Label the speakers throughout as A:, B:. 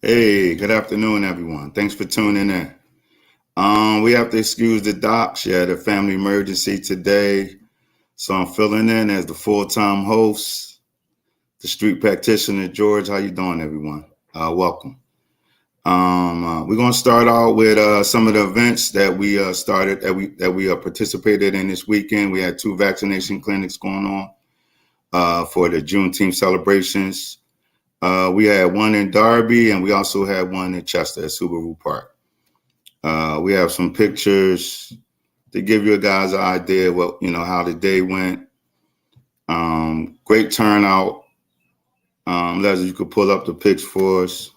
A: Hey, good afternoon, everyone. Thanks for tuning in. We have to excuse the doc. She had a family emergency today, so I'm filling in as the full-time host, the street practitioner. George, how you doing, everyone? Welcome. We're gonna start out with some of the events that we started that we participated in this weekend. We had two vaccination clinics going on for the Juneteenth celebrations. We had one in Darby, and we also had one in Chester at Subaru Park. We have some pictures to give you guys an idea of how the day went. Great turnout. Leslie, you could pull up the pics for us,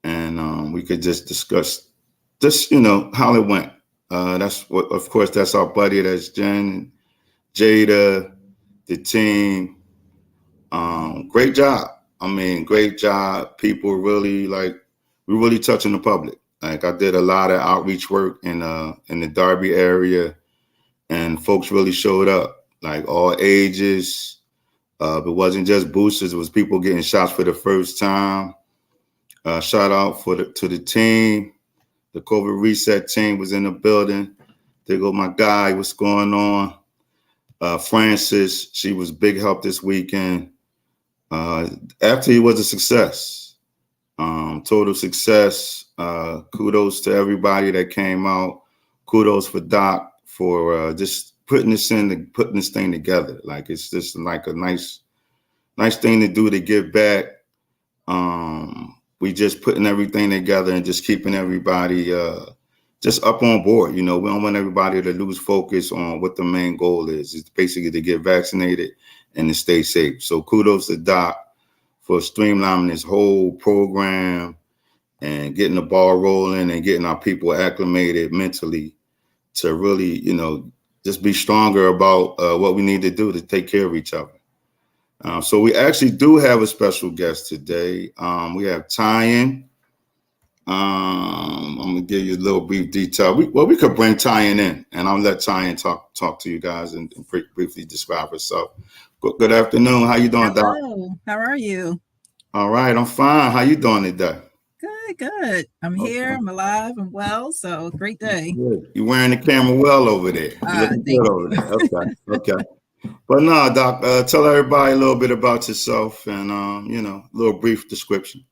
A: and we could just discuss how it went. That's what, of course, that's our buddy. That's Jen, Jada, the team. Great job. I mean, great job. People really we're really touching the public. Like I did a lot of outreach work in the Darby area, and folks really showed up. Like all ages. It wasn't just boosters; it was people getting shots for the first time. Shout out to the team. The COVID reset team was in the building. There go my guy. What's going on? Francis, she was big help this weekend. After he was a success, total success. Kudos to everybody that came out. Kudos for Doc for just putting this thing together. Like it's just like a nice thing to do to give back. We just putting everything together and just keeping everybody just up on board. We don't want everybody to lose focus on what the main goal is. It's basically to get vaccinated and to stay safe. So kudos to Doc for streamlining this whole program and getting the ball rolling and getting our people acclimated mentally to really, just be stronger about what we need to do to take care of each other. So we actually do have a special guest today. We have Tyan. I'm gonna give you a little brief detail. We could bring Tyan in, and I'll let Tyan talk to you guys and briefly describe herself. Good afternoon. How you doing, Doc?
B: Hello. How are you?
A: All right, I'm fine. How you doing today?
B: Good. I'm here.
A: Okay.
B: I'm alive. I'm well. So great day.
A: Good. You wearing the camera well over there. You looking
B: Thank
A: good over there. Okay. But no, Doc, tell everybody a little bit about yourself and a little brief description.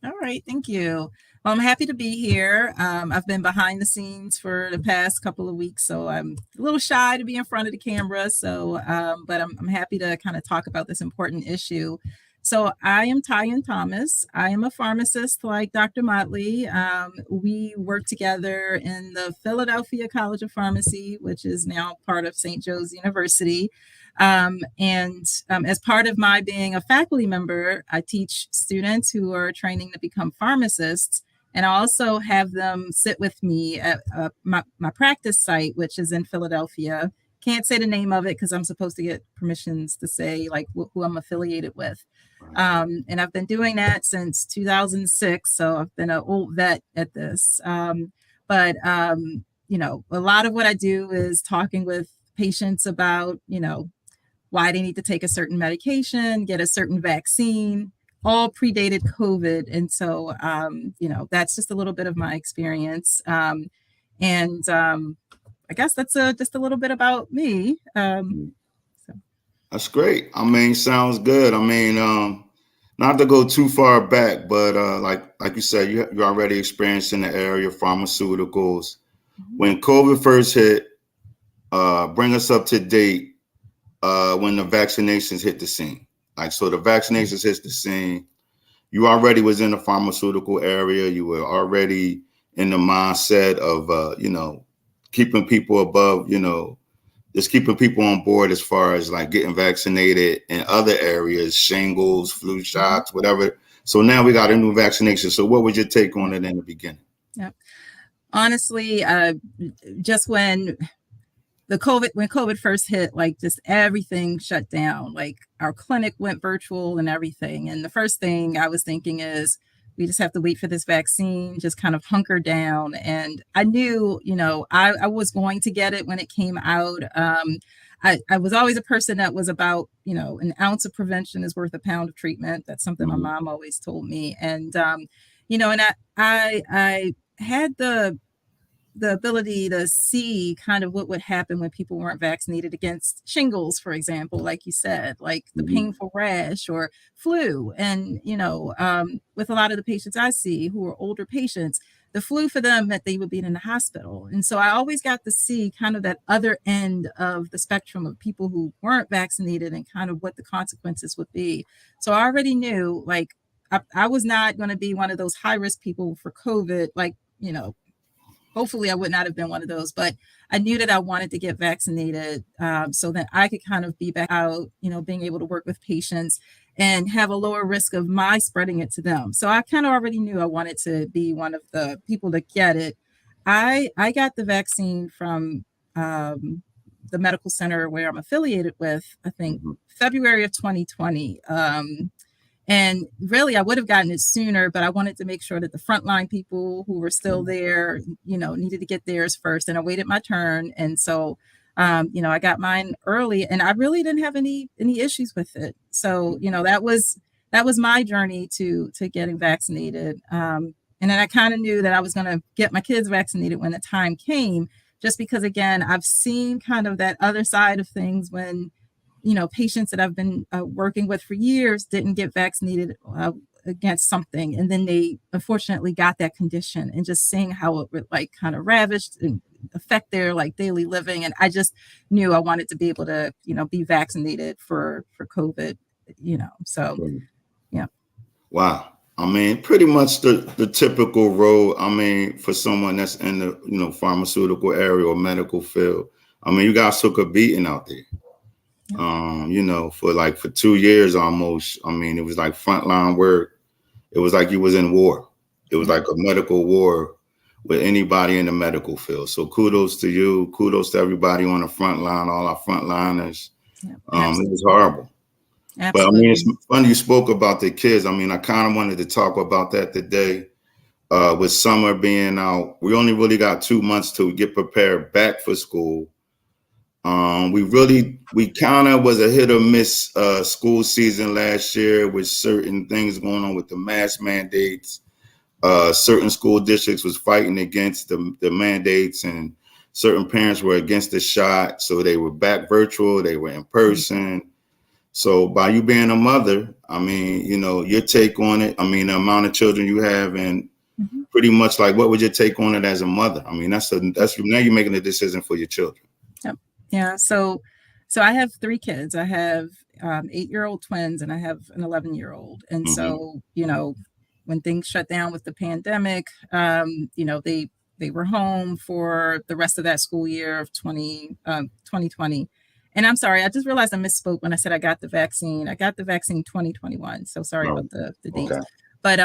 B: All right. Thank you. Well, I'm happy to be here. I've been behind the scenes for the past couple of weeks, so I'm a little shy to be in front of the camera. So, but I'm happy to kind of talk about this important issue. So I am Tyan Thomas. I am a pharmacist like Dr. Motley. We work together in the Philadelphia College of Pharmacy, which is now part of St. Joe's University. And as part of my being a faculty member, I teach students who are training to become pharmacists. And I also have them sit with me at my practice site, which is in Philadelphia. Can't say the name of it because I'm supposed to get permissions to say like who I'm affiliated with. And I've been doing that since 2006. So I've been an old vet at this. But a lot of what I do is talking with patients about, why they need to take a certain medication, get a certain vaccine, all predated COVID. And so, that's just a little bit of my experience. I guess that's just a little bit about me.
A: That's great. I mean, sounds good. I mean, not to go too far back, but like you said, you're already experienced in the area of pharmaceuticals. When COVID first hit, bring us up to date when the vaccinations hit the scene. So the vaccinations hit the scene. You already was in the pharmaceutical area. You were already in the mindset of, keeping people above, just keeping people on board as far as like getting vaccinated in other areas, shingles, flu shots, whatever. So now we got a new vaccination. So what was your take on it in the beginning?
B: Yeah. Honestly, just when COVID first hit, like just everything shut down, like our clinic went virtual and everything. And the first thing I was thinking is, we just have to wait for this vaccine, just kind of hunker down. And I knew, I was going to get it when it came out. I was always a person that was about, an ounce of prevention is worth a pound of treatment. That's something my
A: Hmm.
B: mom always told me. And, and I had the ability to see kind of what would happen when people weren't vaccinated against shingles, for example, like you said, like the
A: Hmm.
B: painful rash or flu. And, with a lot of the patients I see who are older patients, the flu for them meant they would be in the hospital. And so I always got to see kind of that other end of the spectrum of people who weren't vaccinated and kind of what the consequences would be. So I already knew, like, I was not going to be one of those high risk people for COVID, like, hopefully I would not have been one of those, but I knew that I wanted to get vaccinated, so that I could kind of be back out, being able to work with patients and have a lower risk of my spreading it to them. So I kind of already knew I wanted to be one of the people to get it. I got the vaccine from the medical center where I'm affiliated with, I think
A: Hmm.
B: February of 2020. And really, I would have gotten it sooner, but I wanted to make sure that the frontline people who were still there, needed to get theirs first. And I waited my turn. And so, I got mine early, and I really didn't have any issues with it. So, that was my journey to getting vaccinated. And then I kind of knew that I was going to get my kids vaccinated when the time came, just because, again, I've seen kind of that other side of things when patients that I've been working with for years didn't get vaccinated against something. And then they unfortunately got that condition, and just seeing how it would like kind of ravage and affect their like daily living. And I just knew I wanted to be able to, be vaccinated for COVID, so yeah.
A: Wow. I mean, pretty much the typical role. I mean, for someone that's in the pharmaceutical area or medical field. I mean, you guys took a beating out there.
B: Yeah.
A: For 2 years almost. I mean, it was like frontline work. It was like you was in war. It was
B: Yeah.
A: like a medical war with anybody in the medical field. So kudos to you. Kudos to everybody on the front line, all our frontliners.
B: Yeah.
A: It was
B: Absolutely.
A: horrible. But I mean, it's
B: Absolutely.
A: funny you spoke about the kids. I mean, I kind of wanted to talk about that today. With summer being out, we only really got 2 months to get prepared back for school. We kind of was a hit or miss school season last year with certain things going on with the mask mandates. Certain school districts was fighting against the mandates, and certain parents were against the shot. So they were back virtual, they were in person. So by you being a mother, I mean, your take on it, I mean, the amount of children you have, and
B: Mm-hmm.
A: pretty much like, what would your take on it as a mother? I mean, that's now you're making a decision for your children.
B: Yep. Yeah. So I have three kids. I have 8-year-old twins, and I have an 11-year-old. And
A: Hmm.
B: so, when things shut down with the pandemic, they were home for the rest of that school year of 2020. And I'm sorry, I just realized I misspoke when I said I got the vaccine. I got the vaccine 2021. So sorry
A: Oh,
B: about the dates.
A: okay.
B: But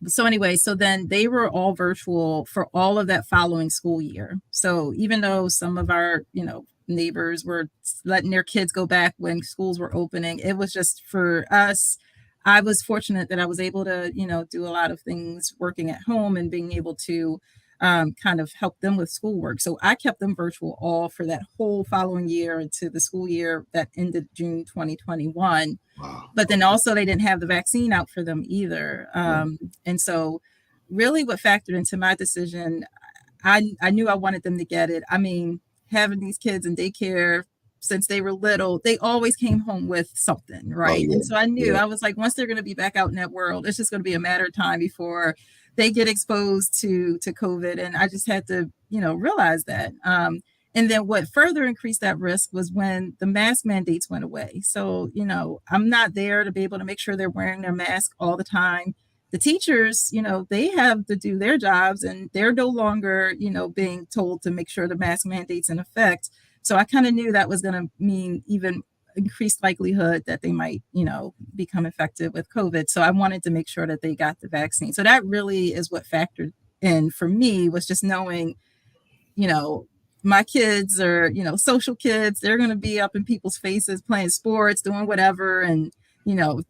B: so anyway, so then they were all virtual for all of that following school year. So even though some of our, neighbors were letting their kids go back when schools were opening, it was just for us. I was fortunate that I was able to, do a lot of things working at home and being able to kind of help them with schoolwork. So I kept them virtual all for that whole following year into the school year that ended June 2021.
A: Wow.
B: But then also they didn't have the vaccine out for them either.
A: Right.
B: And so really what factored into my decision, I knew I wanted them to get it. I mean, having these kids in daycare since they were little, they always came home with something,
A: Oh
B: right?
A: yeah.
B: And so I knew,
A: Yeah.
B: I was like, once they're going to be back out in that world, it's just going to be a matter of time before they get exposed to COVID. And I just had to, realize that. And then what further increased that risk was when the mask mandates went away. So, I'm not there to be able to make sure they're wearing their mask all the time. The teachers, they have to do their jobs, and they're no longer, being told to make sure the mask mandate's in effect. So I kind of knew that was going to mean even increased likelihood that they might, become infected with COVID. So I wanted to make sure that they got the vaccine. So that really is what factored in for me, was just knowing, you know, my kids are, social kids. They're going to be up in people's faces playing sports, doing whatever. And,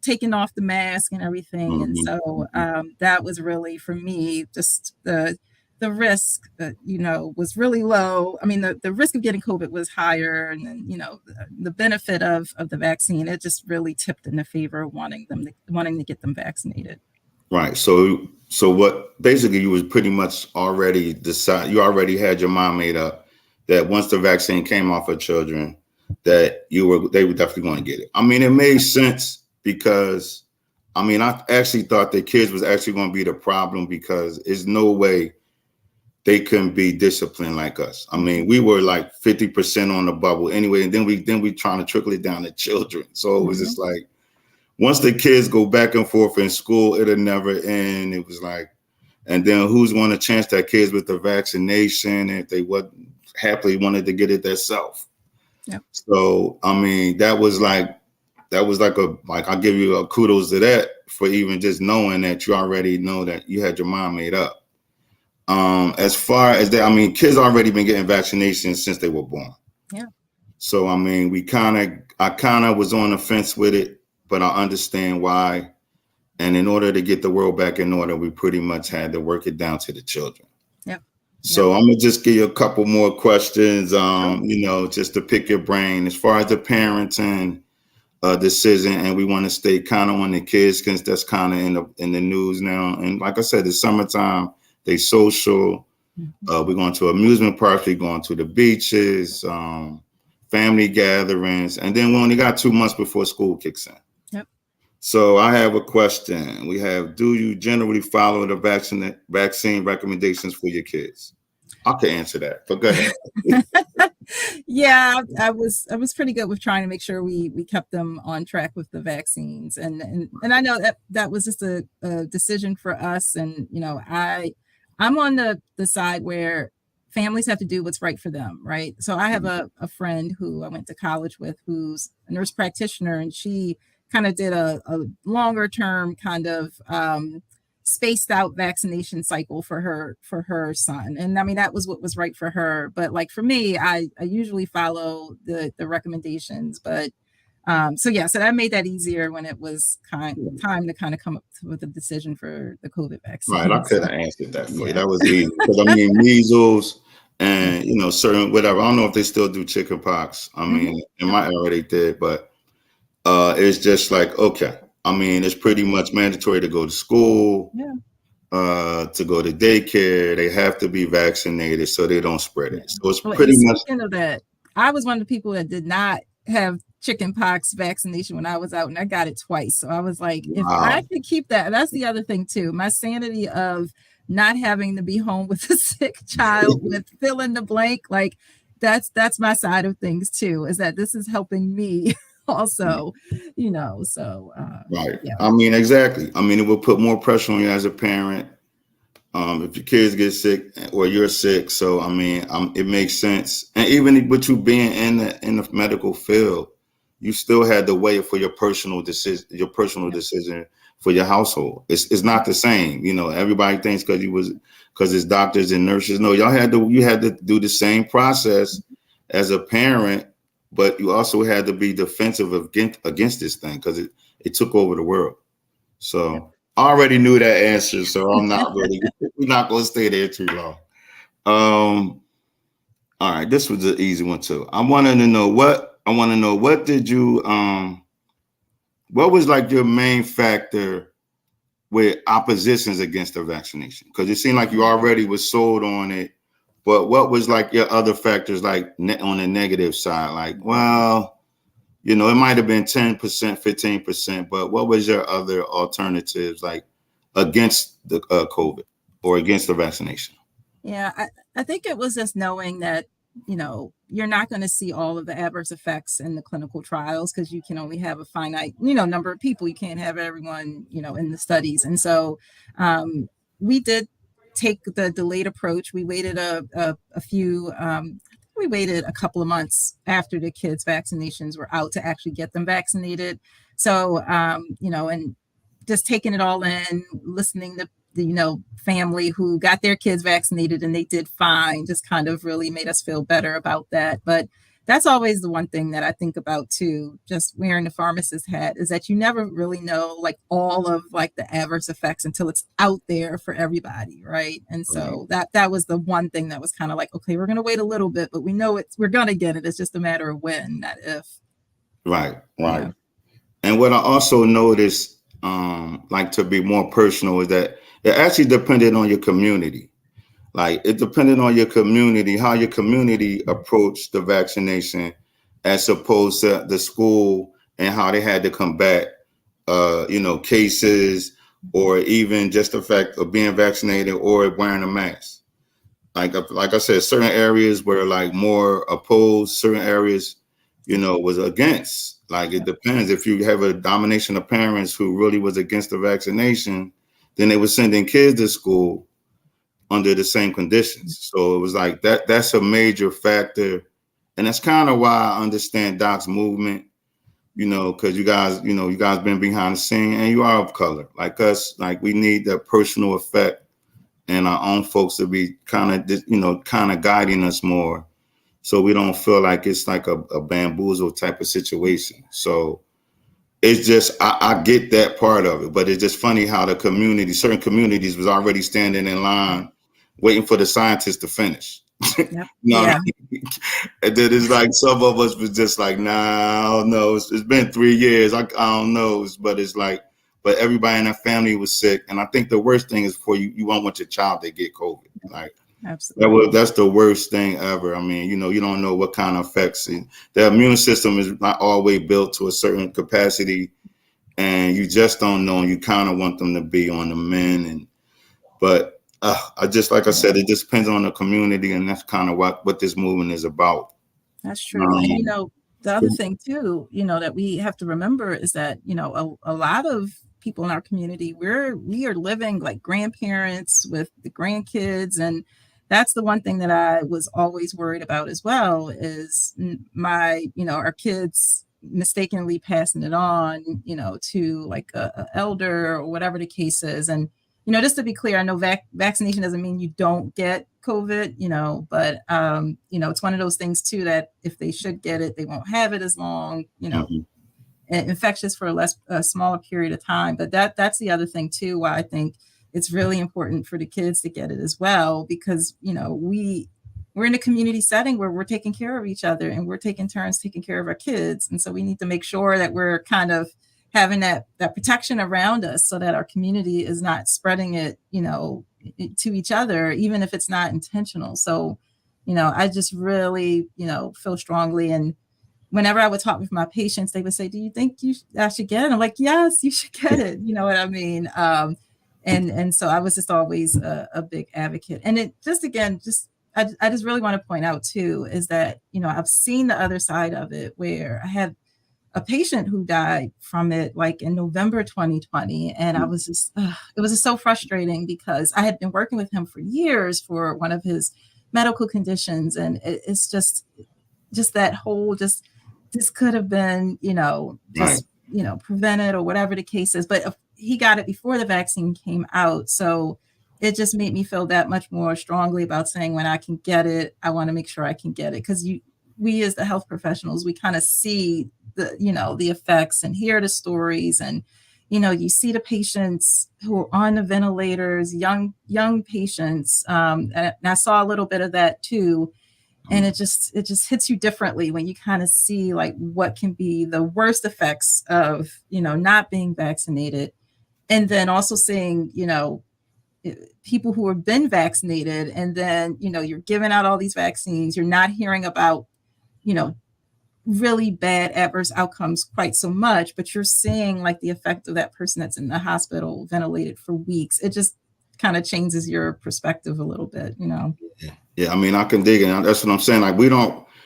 B: taking off the mask and everything. And
A: Mhm,
B: so
A: mhm.
B: that was really, for me, just the risk that, was really low. I mean, the risk of getting COVID was higher. And then, the benefit of the vaccine, it just really tipped in the favor of wanting to get them vaccinated.
A: Right. So what basically you was pretty much already decide you already had your mind made up that once the vaccine came out for children, that they were definitely going to get it. I mean, it made sense because I mean, I actually thought that kids was actually going to be the problem because there's no way they couldn't be disciplined like us. I mean, we were like 50% on the bubble anyway, and then we trying to trickle it down to children. So it was
B: Mhm.
A: just like once the kids go back and forth in school, it'll never end. It was like, and then who's going to chance that kids with the vaccination if they would happily wanted to get it themselves?
B: Yep.
A: So I mean, that was like I'll give you a kudos to that for even just knowing that you already know that you had your mind made up. As far as that, I mean, kids already been getting vaccinations since they were born.
B: Yeah.
A: So I mean, I kind of was on the fence with it, but I understand why. And in order to get the world back in order, we pretty much had to work it down to the children.
B: Yep. Yep.
A: So I'm gonna just give you a couple more questions,
B: Sure.
A: just to pick your brain as far as the parenting decision, and we want to stay kind of on the kids because that's kind of in the news now. And like I said, it's summertime. They social.
B: Mhm.
A: We're going to amusement parks. We're going to the beaches, family gatherings, and then we only got 2 months before school kicks in.
B: Yep.
A: So I have a question. We have: do you generally follow the vaccine recommendations for your kids? I can answer that, but go ahead.
B: Yeah, I was pretty good with trying to make sure we kept them on track with the vaccines, and I know that was just a decision for us. And I'm on the side where families have to do what's right for them, right? So I have a friend who I went to college with who's a nurse practitioner, and she kind of did a longer term kind of spaced out vaccination cycle for her son. And I mean, that was what was right for her. But like for me, I usually follow the recommendations. But so that made that easier when it was time to kind of come up with a decision for the COVID
A: Right, I
B: vaccine.
A: could
B: So
A: have answered that for you.
B: yeah.
A: That was easy because I mean measles
B: Yeah.
A: and certain whatever. I don't know if they still do chicken pox. I
B: Hmm.
A: mean, in my era they did, but it's just like okay. I mean, it's pretty much mandatory to go to school,
B: Yeah.
A: to go to daycare. They have to be vaccinated so they don't spread
B: Yeah.
A: it. So it's
B: Well,
A: pretty
B: and
A: much
B: speaking of that, I was one of the people that did not have chickenpox vaccination when I was out, and I got it twice. So I was like, if I
A: wow.
B: could keep that, that's the other thing too. My sanity of not having to be home with a sick child with fill in the blank, like that's my side of things too, is that this is helping me also, so
A: Right.
B: yeah.
A: I mean, exactly. I mean, it will put more pressure on you as a parent if your kids get sick or you're sick. So I mean, it makes sense. And even with you being in the medical field, you still had to weigh it for your personal decision for your household. It's not the same. Everybody thinks because it's doctors and nurses. No, you had to do the same process as a parent, but you also had to be defensive against this thing because it took over the world. So I already knew that answer, so I'm not really. We're not going to stay there too long. Um, all right, this was an easy one too. I want to know what did you what was like your main factor with oppositions against the vaccination? Because it seemed like you already was sold on it, but what was like your other factors like on the negative side? Like, well, it might have been 10%, 15%, but what was your other alternatives like against the COVID or against the vaccination?
B: Yeah, I think it was just knowing that, you're not going to see all of the adverse effects in the clinical trials because you can only have a finite, number of people. You can't have everyone, in the studies. And so we did take the delayed approach. We waited we waited a couple of months after the kids' vaccinations were out to actually get them vaccinated. So, and just taking it all in, listening to the family who got their kids vaccinated and they did fine, just kind of really made us feel better about that. But that's always the one thing that I think about too, just wearing the pharmacist hat, is that you never really know like all of like the adverse effects until it's out there for everybody, right? And
A: Right,
B: so that was the one thing that was kind of like, okay, we're gonna wait a little bit, but we know we're gonna get it. It's just a matter of when, not if.
A: right, right.
B: Yeah.
A: And what I also noticed, like to be more personal, is that it actually depended on your community. Like it depended on your community, how your community approached the vaccination, as opposed to the school and how they had to combat, cases, or even just the fact of being vaccinated or wearing a mask. Like I said, certain areas were like more opposed, certain areas, was against. Like it
B: Yep.
A: depends. If you have a domination of parents who really was against the vaccination, then they were sending kids to school under the same conditions. So it was like that's a major factor. And that's kind of why I understand Doc's movement, because you guys been behind the scene and you are of color. Like us, like we need that personal effect and our own folks to be kind of guiding us more, so we don't feel like it's like a bamboozle type of situation. So it's just I get that part of it, but it's just funny how certain communities was already standing in line waiting for the scientists to finish.
B: Yep.
A: You know what I
B: Yeah.
A: mean? And then it's like some of us was just like, nah, no, it's been 3 years. I don't know. But it's like, but everybody in that family was sick. And I think the worst thing is for you, you won't want your child to get COVID. Like
B: Absolutely.
A: that's the worst thing ever. I mean, you don't know what kind of effects. The immune system is not always built to a certain capacity, and you just don't know. And you kind of want them to be on the mend, but I just, like I said, it just depends on the community, and that's kind of what this movement is about.
B: That's true. And
A: Um,
B: the other thing too, that we have to remember is that, a lot of people in our community, we are living like grandparents with the grandkids. And that's the one thing that I was always worried about as well, is our kids mistakenly passing it on, to like a elder or whatever the case is. And just to be clear, I know vaccination doesn't mean you don't get COVID, but it's one of those things too that if they should get it, they won't have it as long,
A: mhm,
B: infectious for a smaller period of time. But that's the other thing too, why I think it's really important for the kids to get it as well, because we're in a community setting where we're taking care of each other and we're taking turns taking care of our kids, and so we need to make sure that we're kind of having that protection around us so that our community is not spreading it, to each other, even if it's not intentional. So, I just really, feel strongly. And whenever I would talk with my patients, they would say, "Do you think I should get it?" I'm like, "Yes, you should get it." You know what I mean? And so I was just always a big advocate. And it just again, I just really want to point out too is that I've seen the other side of it, where I had a patient who died from it like in November 2020. And I was just, it was just so frustrating because I had been working with him for years for one of his medical conditions. And it's just that whole, this could have been,
A: right.
B: prevented or whatever the case is. But if he got it before the vaccine came out. So it just made me feel that much more strongly about saying, when I can get it, I want to make sure I can get it. Because we as the health professionals, we kind of see the effects and hear the stories, and you see the patients who are on the ventilators, young patients, and I saw a little bit of that too. And it just hits you differently when you kind of see like what can be the worst effects of not being vaccinated, and then also seeing people who have been vaccinated, and then you're giving out all these vaccines, you're not hearing about you know really bad adverse outcomes quite so much, but you're seeing like the effect of that person that's in the hospital ventilated for weeks. It just kind of changes your perspective a little bit.
A: Yeah, I mean, I can dig it. That's what I'm saying. Like,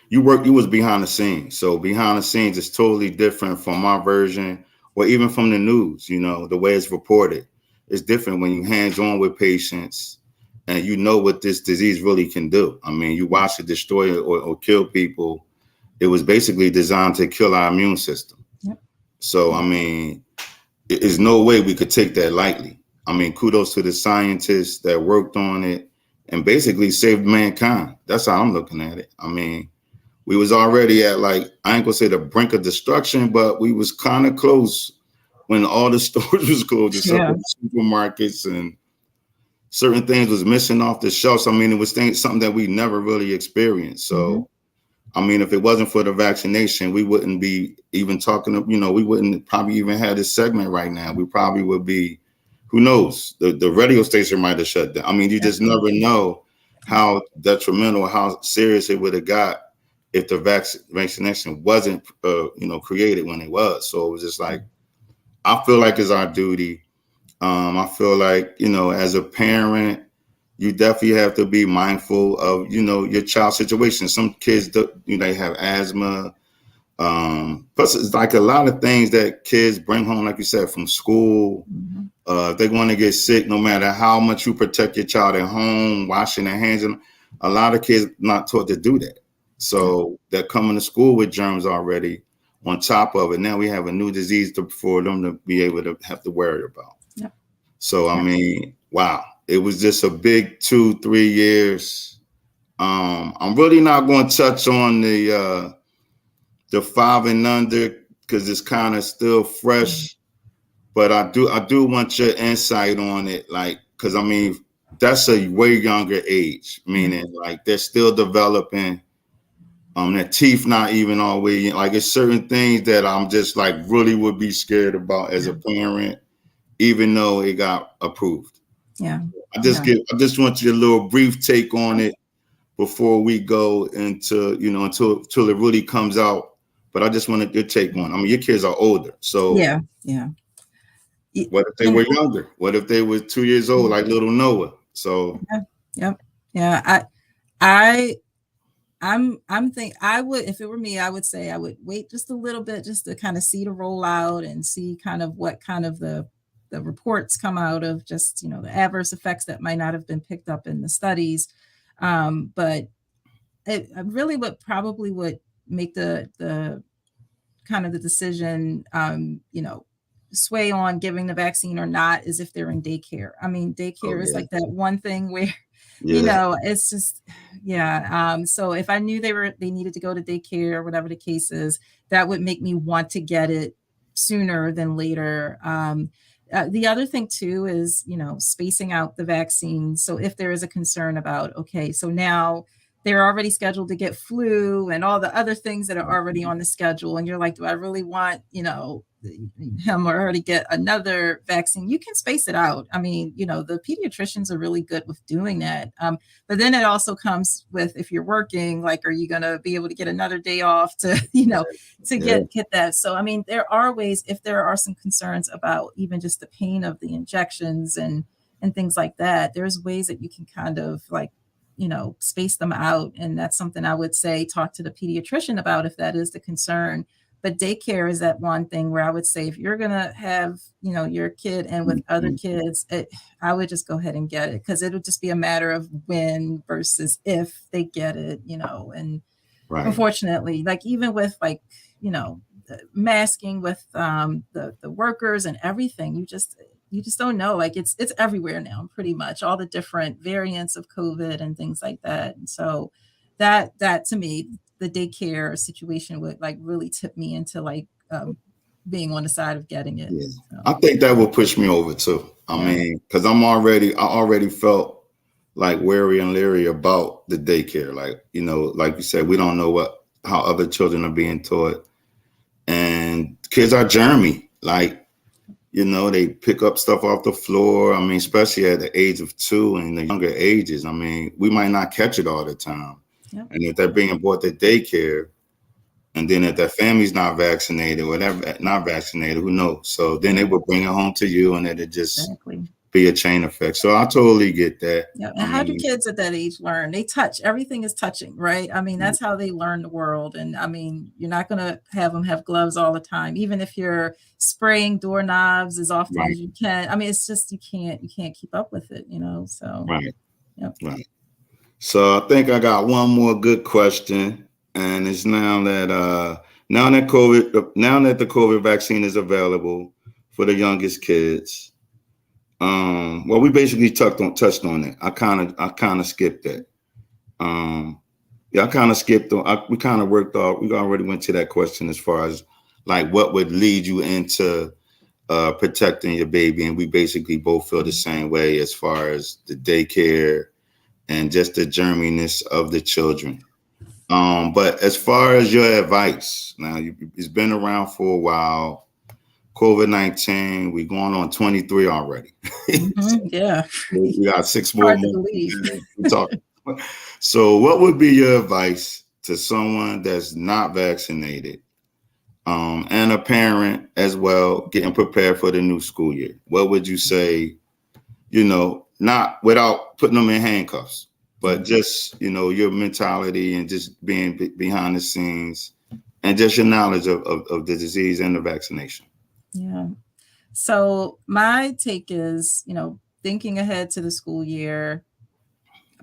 A: you was behind the scenes. So behind the scenes is totally different from my version or even from the news, the way it's reported. It's different when you hands on with patients and you know what this disease really can do. I mean, you watch it destroy or kill people. It was basically designed to kill our immune system.
B: Yep.
A: So, I mean, there's no way we could take that lightly. I mean, kudos to the scientists that worked on it and basically saved mankind. That's how I'm looking at it. I mean, we was already at, like, I ain't gonna say the brink of destruction, but we was kind of close when all the stores was closed, except
B: Yeah.
A: for the supermarkets, and certain things was missing off the shelves. I mean, it was something that we never really experienced.
B: Hmm.
A: So, I mean, if it wasn't for the vaccination, we wouldn't be even talking, we wouldn't probably even have this segment right now. We probably would be, who knows, the radio station might have shut down. I mean, you just never
B: Absolutely.
A: know how detrimental, how serious it would have got if the vaccination wasn't, created when it was. So it was just like, I feel like it's our duty. I feel like, as a parent, you definitely have to be mindful of, your child's situation. Some kids, they have asthma. Plus, it's like a lot of things that kids bring home, like you said, from school.
B: Hmm.
A: If they want to get sick, no matter how much you protect your child at home, washing their hands, and a lot of kids not taught to do that.
B: Yeah.
A: So they're coming to school with germs already. On top of it, now we have a new disease for them to be able to have to worry about.
B: Yep.
A: So, I
B: Yeah.
A: mean, wow, it was just a big 2-3 years. I'm really not going to touch on the 5 and under because it's kind of still fresh, but I do want your insight on it, like, because I mean, that's a way younger age,
B: Mhm.
A: meaning like they're still developing. Their teeth not even all the way in. Like, it's certain things that I'm just like really would be scared about as a
B: Yeah.
A: parent, even though it got approved.
B: Yeah.
A: I
B: Yeah.
A: just want your little brief take on it before we go into, until it really comes out. But I just wanted your take on it. I mean, your kids are older. So
B: Yeah. Yeah. Y-
A: what if they
B: And
A: were younger? What if they were 2 years old, like little Noah? So
B: yeah. Yep. Yeah. I I'm think I would, if it were me, I would say I would wait just a little bit just to kind of see the rollout and see kind of what kind of the reports come out of just, the adverse effects that might not have been picked up in the studies. But it really would make the kind of the decision, sway on giving the vaccine or not is if they're in daycare. I mean,
A: oh
B: daycare is
A: yeah.
B: like that one thing where,
A: Yeah.
B: it's just, yeah. So if I knew they needed to go to daycare or whatever the case is, that would make me want to get it sooner than later. The other thing too is, spacing out the vaccine. So if there is a concern about, okay, so now they're already scheduled to get flu and all the other things that are already on the schedule. And you're like, do I really want, him or her to get another vaccine? You can space it out. I mean, the pediatricians are really good with doing that. But then it also comes with, if you're working, like, are you going to be able to get another day off to, to
A: Yeah.
B: get that? So, I mean, there are ways, if there are some concerns about even just the pain of the injections and things like that, there's ways that you can kind of like, space them out. And that's something I would say talk to the pediatrician about if that is the concern. But daycare is that one thing where I would say if you're going to have, your kid and with other
A: Mhm.
B: kids, I would just go ahead and get it because it would just be a matter of when versus if they get it, and
A: Right.
B: unfortunately, like even with like, masking with the workers and everything, you just don't know. Like it's everywhere now, pretty much all the different variants of COVID and things like that. And so that to me, the daycare situation would like really tip me into like being on the side of getting it.
A: Yeah. I
B: So
A: think that will push me over too. I
B: yeah,
A: mean, because I already felt like wary and leery about the daycare. Like, like you said, we don't know how other children are being taught. And kids are germy. Like, they pick up stuff off the floor. I mean, especially at the age of 2 and the younger ages. I mean, we might not catch it all the time.
B: yeah,
A: And if they're being brought to daycare, and then if their family's not vaccinated, whatever, not vaccinated, who knows? So then
B: yeah,
A: they will bring it home to you, and it'll just
B: exactly.
A: be a chain effect. So I totally get that.
B: Yeah,
A: I
B: and how do
A: mean,
B: kids at that age learn? They touch. Everything is touching, right? I mean, that's how they learn the world. And I mean, you're not going to have them have gloves all the time, even if you're spraying doorknobs as often
A: right,
B: as you can. I mean, it's just you can't keep up with it, So,
A: right,
B: yep.
A: right. So I think I got one more good question, and it's now that the COVID vaccine is available for the youngest kids. Well, we basically touched on it. I kind of skipped that. Um, Yeah, I kind of skipped on. We kind of worked off. We already went to that question as far as like what would lead you into protecting your baby, and we basically both feel the same way as far as the daycare and just the germiness of the children. But as far as your advice, now it's been around for a while. COVID-19, we going on 23 already.
B: Yeah.
A: We got 6 more
B: Hard to
A: months.
B: believe.
A: We talk. So, what would be your advice to someone that's not vaccinated, and a parent as well, getting prepared for the new school year? What would you say? Not without putting them in handcuffs, but just your mentality and just being behind the scenes, and just your knowledge of the disease and the vaccination.
B: Yeah. So my take is, thinking ahead to the school year,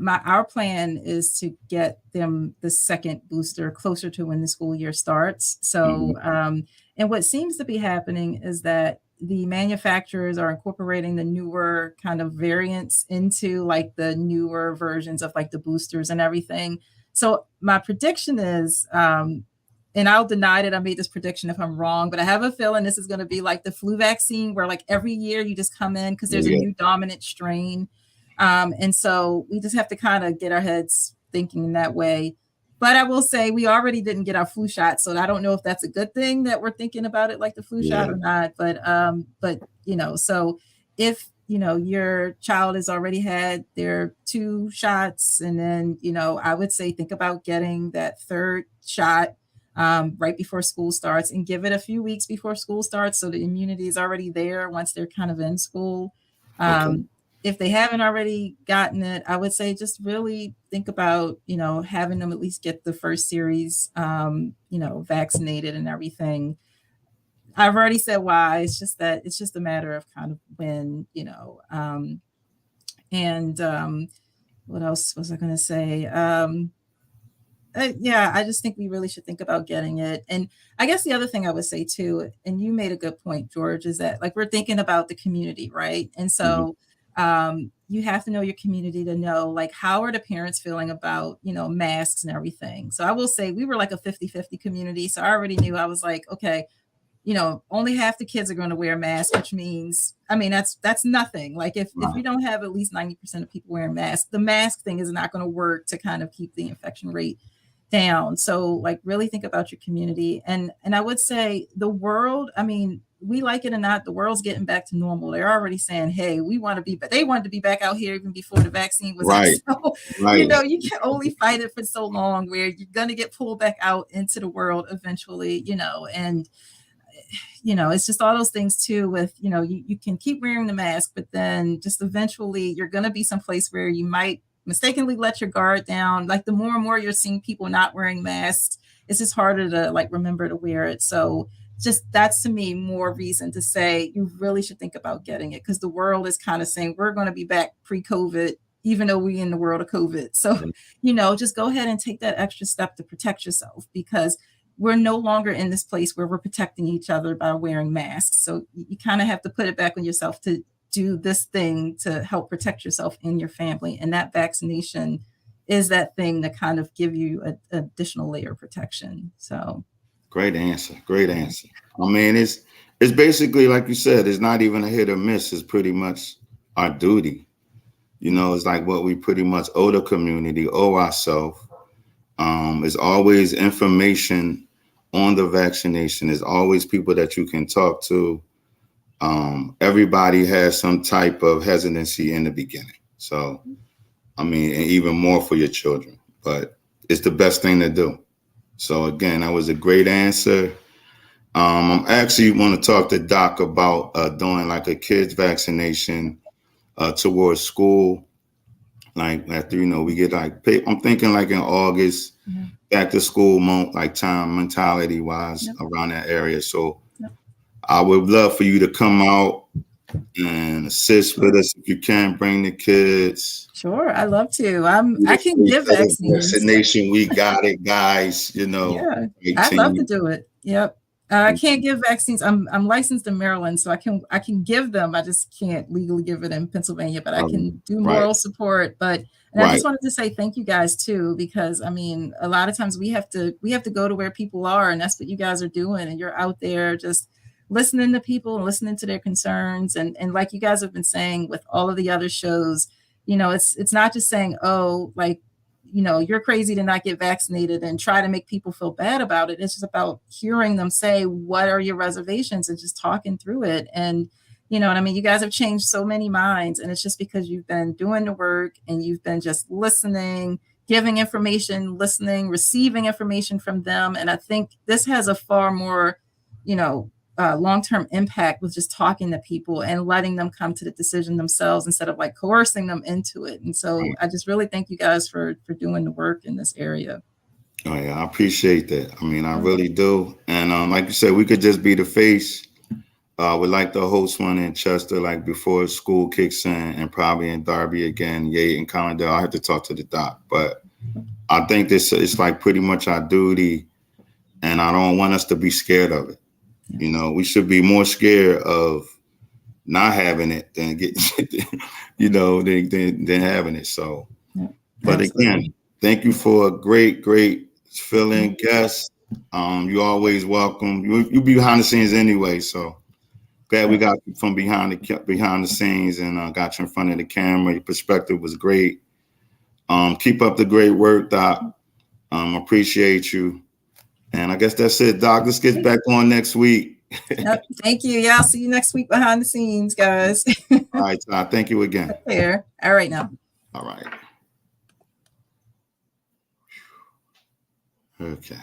B: our plan is to get them the second booster closer to when the school year starts. So,
A: Mhm.
B: and what seems to be happening is that the manufacturers are incorporating the newer kind of variants into like the newer versions of like the boosters and everything. So my prediction is, and I'll deny that I made this prediction if I'm wrong, but I have a feeling this is going to be like the flu vaccine, where like every year you just come in because there's a
A: Yeah,
B: new dominant strain. And so we just have to kind of get our heads thinking in that way. But I will say we already didn't get our flu shot, so I don't know if that's a good thing that we're thinking about it like the flu shot
A: yeah,
B: or not. But so if your child has already had their 2 shots, and then I would say think about getting that third shot right before school starts, and give it a few weeks before school starts so the immunity is already there once they're kind of in school.
A: okay,
B: Um, if they haven't already gotten it, I would say just really think about, having them at least get the first series, vaccinated and everything. I've already said why. It's just that it's just a matter of kind of when, and what else was I going to say? Yeah, I just think we really should think about getting it. And I guess the other thing I would say too, and you made a good point, George, is that like we're thinking about the community, right? And
A: mhm,
B: so you have to know your community to know like how are the parents feeling about, masks and everything. So I will say we were like a 50-50 community. So I already knew, I was like, okay, only half the kids are going to wear masks, which means, I mean, that's nothing. Like if
A: right,
B: you don't have at least 90% of people wearing masks, the mask thing is not going to work to kind of keep the infection rate down. So like really think about your community. And I would say the world, I mean, we like it or not, the world's getting back to normal. They're already saying, hey, we want to be, but they wanted to be back out here even before the vaccine was out.
A: right,
B: So,
A: right.
B: you can only fight it for so long, where you're going to get pulled back out into the world eventually, and it's just all those things too with, you can keep wearing the mask, but then just eventually you're going to be someplace where you might mistakenly let your guard down. Like the more and more you're seeing people not wearing masks, it's just harder to like remember to wear it. So just that's to me more reason to say you really should think about getting it, because the world is kind of saying we're going to be back pre-COVID, even though we're in the world of COVID. So, just go ahead and take that extra step to protect yourself, because we're no longer in this place where we're protecting each other by wearing masks. So you kind of have to put it back on yourself to do this thing to help protect yourself and your family. And that vaccination is that thing to kind of give you an additional layer of protection. So,
A: Great answer. Great answer. I mean, it's basically like you said. It's not even a hit or miss. It's pretty much our duty. It's like what we pretty much owe the community, owe ourselves. There's always information on the vaccination. There's always people that you can talk to. Everybody has some type of hesitancy in the beginning. So, I mean, and even more for your children, but it's the best thing to do. So again, that was a great answer. I'm actually want to talk to Doc about doing like a kids vaccination towards school. Like after we get like I'm thinking like in August,
B: yeah.
A: back to school like time mentality wise
B: Yep.
A: around that area. So
B: Yep.
A: I would love for you to come out and assist with
B: Sure.
A: us if you can. Bring the kids.
B: Sure. I love to.
A: Be
B: I
A: the
B: can
A: face
B: give
A: of the
B: vaccines.
A: vaccination. We got it, guys.
B: Yeah, I'd love to
A: 18.
B: do it. Yep. I can't give vaccines. I'm licensed in Maryland, so I can give them. I just can't legally give it in Pennsylvania, but I
A: Um,
B: can do
A: right,
B: moral support. But And I
A: Right.
B: just wanted to say thank you guys too, because I mean, a lot of times we have to go to where people are, and that's what you guys are doing. And you're out there just listening to people and listening to their concerns. And like you guys have been saying with all of the other shows, it's not just saying, oh, like, you're crazy to not get vaccinated and try to make people feel bad about it. It's just about hearing them say, what are your reservations, and just talking through it. And you know what I mean? You guys have changed so many minds, and it's just because you've been doing the work and you've been just listening, giving information, listening, receiving information from them. And I think this has a far more, long-term impact with just talking to people and letting them come to the decision themselves instead of like coercing them into it. And so I just really thank you guys for doing the work in this area.
A: Oh yeah, I appreciate that. I mean, I really do. And like you said, we could just be the face. We'd like to host one in Chester, like before school kicks in, and probably in Darby again, Yate and Collindale. I have to talk to the doc, but I think this is like pretty much our duty, and I don't want us to be scared of it. We should be more scared of not having it than getting, than having it. So,
B: Yeah,
A: but
B: absolutely.
A: again, thank you for a great fill-in guest. You always welcome. You be behind the scenes anyway, so. Glad we got you from behind the scenes and got you in front of the camera. Your perspective was great. Keep up the great work, Doc. Appreciate you. And I guess that's it, Doc. Let's get back on next week.
B: Yep. Thank you. Yeah, I'll see you next week behind the scenes, guys.
A: All right, Doc. Thank you again.
B: There. All right now.
A: All right. Okay.